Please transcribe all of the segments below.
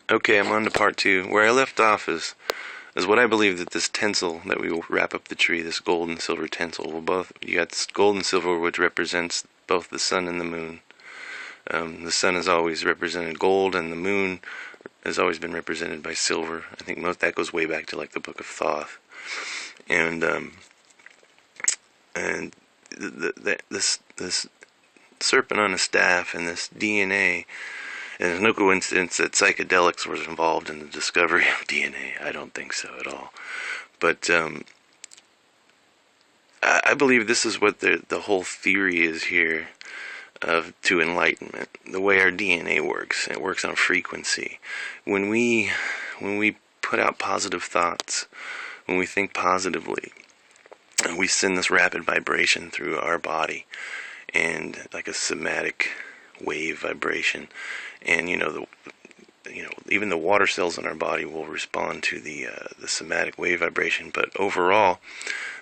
Okay, I'm on to part two. Where I left off is what I believe that this tinsel that we will wrap up the tree, this gold and silver tinsel, will both, you got this gold and silver, which represents both the sun and the moon. The sun is always represented gold, and the moon has always been represented by silver. I think most that goes way back to like the Book of Thoth, and this serpent on a staff and this DNA. And there's no coincidence that psychedelics was involved in the discovery of DNA. I don't think so at all. But I believe this is what the whole theory is here to enlightenment. The way our DNA works, it works on frequency. When we put out positive thoughts, when we think positively, we send this rapid vibration through our body, and like a somatic wave vibration. And even the water cells in our body will respond to the somatic wave vibration. But overall,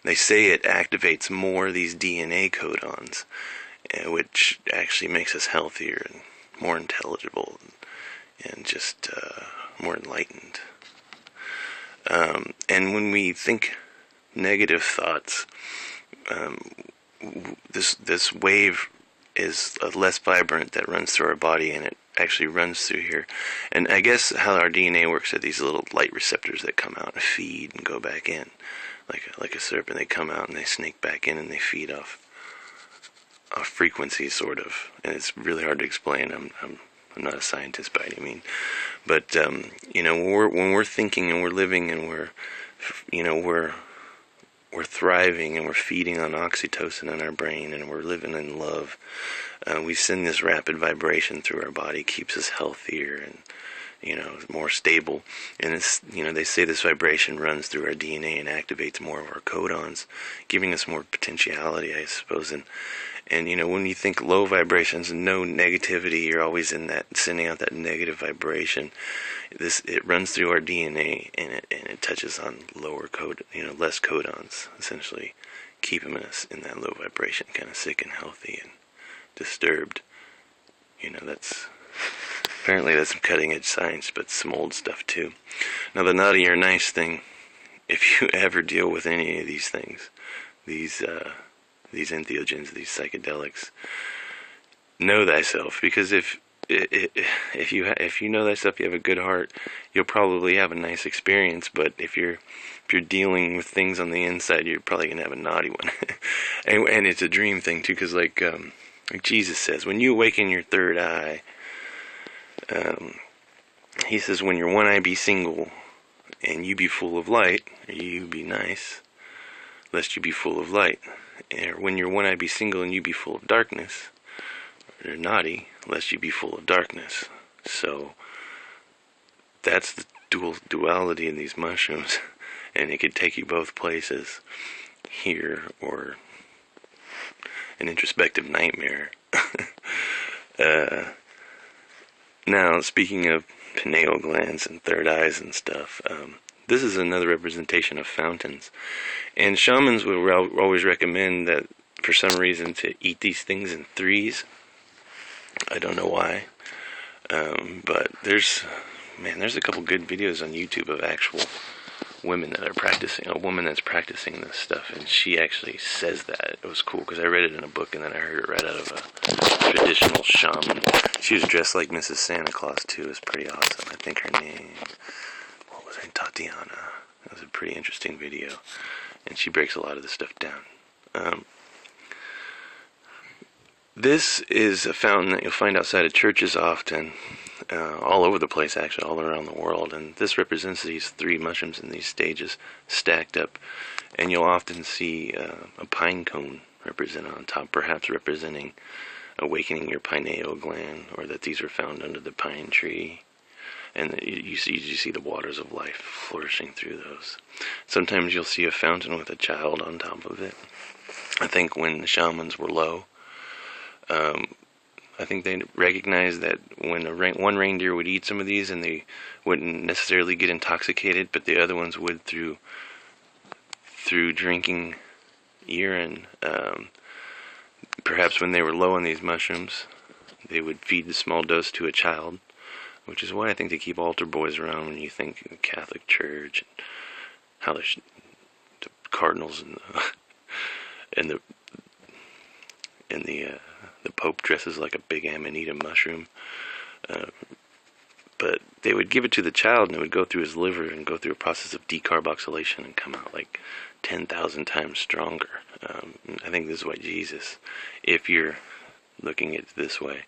they say it activates more of these DNA codons, which actually makes us healthier and more intelligible and just more enlightened. And when we think negative thoughts, this wave is less vibrant that runs through our body, and it actually runs through here. And I guess how our DNA works are these little light receptors that come out and feed and go back in, like a serpent. They come out and they snake back in and they feed off frequency, sort of. And it's really hard to explain. I'm not a scientist by any means, but when we're thinking and we're living and we're thriving and we're feeding on oxytocin in our brain and we're living in love. We send this rapid vibration through our body, keeps us healthier and more stable. And it's they say this vibration runs through our DNA and activates more of our codons, giving us more potentiality, I suppose. And when you think low vibrations and no negativity, you're always in that sending out that negative vibration. It runs through our DNA and it touches on lower less codons, essentially keeping us in that low vibration, kind of sick and healthy and disturbed. That's some cutting edge science, but some old stuff too. Now the naughty or nice thing, if you ever deal with any of these things, these entheogens, these psychedelics, know thyself, because if you know thyself, you have a good heart, you'll probably have a nice experience. But if you're dealing with things on the inside, you're probably gonna have a naughty one. and it's a dream thing too, because like Jesus says, when you awaken your third eye, he says, when your one eye be single and you be full of light, or you be nice, lest you be full of light. Or when your one eye be single and you be full of darkness, or naughty, lest you be full of darkness. So that's the duality in these mushrooms, and it could take you both places, here or an introspective nightmare. Now, speaking of pineal glands and third eyes and stuff, this is another representation of fountains. And shamans will always recommend that, for some reason, to eat these things in threes. I don't know why. But there's a couple good videos on YouTube of actual women that are practicing, a woman that's practicing this stuff, and she actually says that. It was cool, because I read it in a book, and then I heard it right out of a traditional shaman. She was dressed like Mrs. Santa Claus, too. It was pretty awesome. I think her name, what was her name? Tatiana. It was a pretty interesting video, and she breaks a lot of this stuff down. This is a fountain that you'll find outside of churches often, all over the place, actually, all around the world. And this represents these three mushrooms in these stages stacked up. And you'll often see a pine cone represented on top, perhaps representing awakening your pineal gland, or that these are found under the pine tree. And you see the waters of life flourishing through those. Sometimes you'll see a fountain with a child on top of it. I think when the shamans were low, I think they recognized that when one reindeer would eat some of these, and they wouldn't necessarily get intoxicated, but the other ones would through drinking urine. Perhaps when they were low on these mushrooms, they would feed the small dose to a child, which is why I think they keep altar boys around when you think of the Catholic Church, and how the cardinals and and the and the Pope dresses like a big amanita mushroom. Uh, but they would give it to the child, and it would go through his liver and go through a process of decarboxylation and come out like 10,000 times stronger. I think this is why Jesus, if you're looking at it this way,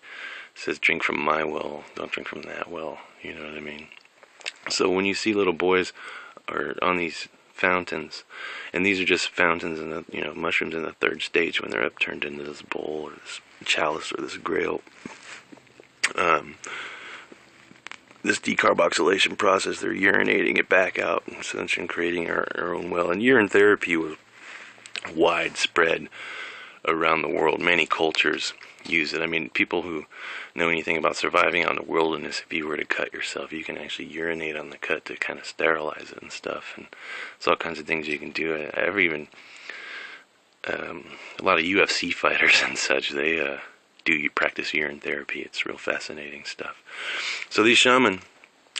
says, drink from my well, don't drink from that well. You know what I mean? So when you see little boys are on these fountains, and these are just fountains and mushrooms in the third stage when they're upturned into this bowl or this chalice or this grail. This decarboxylation process, they're urinating it back out, essentially, and creating our own well. And urine therapy was widespread around the world. Many cultures use it. I mean, people who know anything about surviving out in the wilderness, if you were to cut yourself, you can actually urinate on the cut to kind of sterilize it and stuff. And there's all kinds of things you can do. A lot of UFC fighters and such, they practice urine therapy. It's real fascinating stuff. So these shaman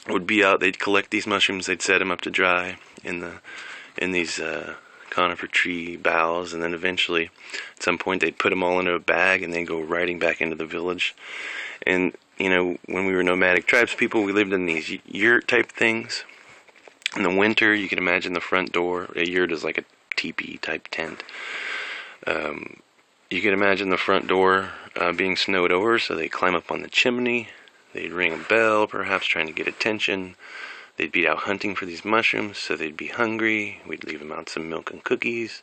would be out. They'd collect these mushrooms. They'd set them up to dry in these conifer tree boughs, and then eventually, at some point, they'd put them all into a bag and they'd go riding back into the village. And when we were nomadic tribes people, we lived in these yurt type things. In the winter, you can imagine the front door. A yurt is like a teepee type tent. You can imagine the front door being snowed over, so they'd climb up on the chimney. They'd ring a bell, perhaps trying to get attention. They'd be out hunting for these mushrooms, so they'd be hungry. We'd leave them out some milk and cookies,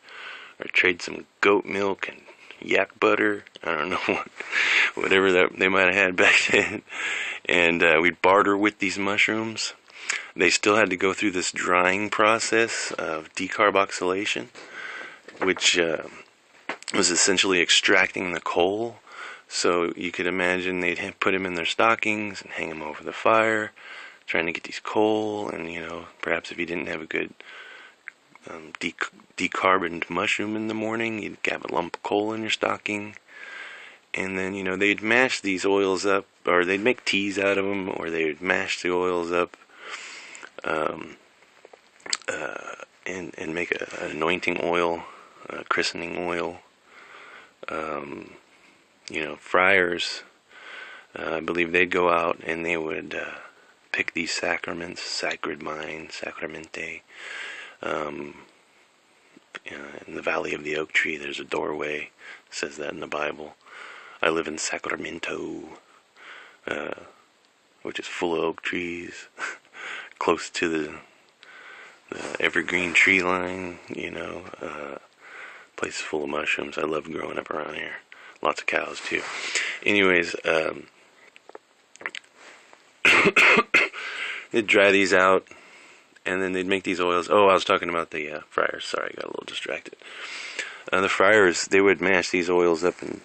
or trade some goat milk and yak butter. I don't know, whatever that they might have had back then. And we'd barter with these mushrooms. They still had to go through this drying process of decarboxylation, which was essentially extracting the coal. So you could imagine they'd put them in their stockings and hang them over the fire, trying to get these coal. And perhaps if you didn't have a good decarboned mushroom in the morning, you'd have a lump of coal in your stocking. And then they'd mash these oils up, or they'd make teas out of them, or they would mash the oils up and make an anointing oil, christening oil. Friars, I believe they'd go out and they would pick these sacraments, sacred wine, sacramente. In the valley of the oak tree, there's a doorway. It says that in the Bible. I live in Sacramento, which is full of oak trees, close to the evergreen tree line. Place full of mushrooms. I love growing up around here. Lots of cows too. Anyways, they'd dry these out, and then they'd make these oils. Oh, I was talking about the friars. Sorry, I got a little distracted. The friars, they would mash these oils up, and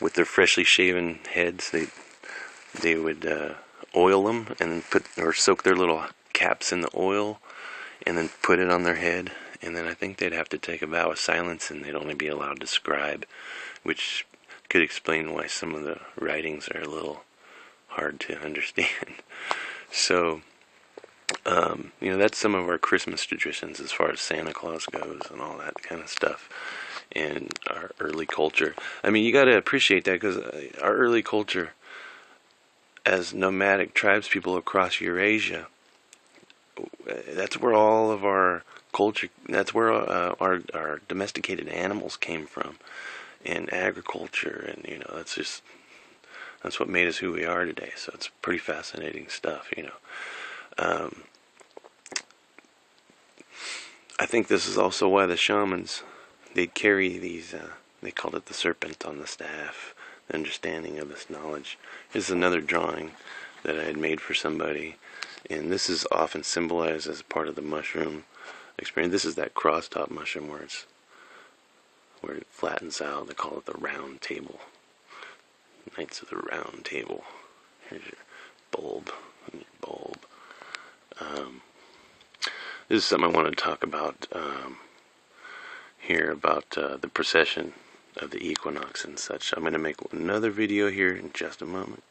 with their freshly shaven heads, they would oil them and soak their little caps in the oil, and then put it on their head. And then I think they'd have to take a vow of silence, and they'd only be allowed to scribe, which could explain why some of the writings are a little hard to understand. So, that's some of our Christmas traditions as far as Santa Claus goes and all that kind of stuff in our early culture. I mean, you got to appreciate that, because our early culture, as nomadic tribes people across Eurasia, that's where all of our culture, that's where our domesticated animals came from, and agriculture, and that's what made us who we are today. So it's pretty fascinating stuff. I think this is also why the shamans, they'd carry these, they called it the serpent on the staff, the understanding of this knowledge. Here's another drawing that I had made for somebody, and this is often symbolized as part of the mushroom experience. This is that cross-top mushroom where it flattens out. They call it the round table. Knights of the Round Table. Here's your bulb and your bulb. This is something I want to talk about here, about the precession of the equinox and such. I'm going to make another video here in just a moment.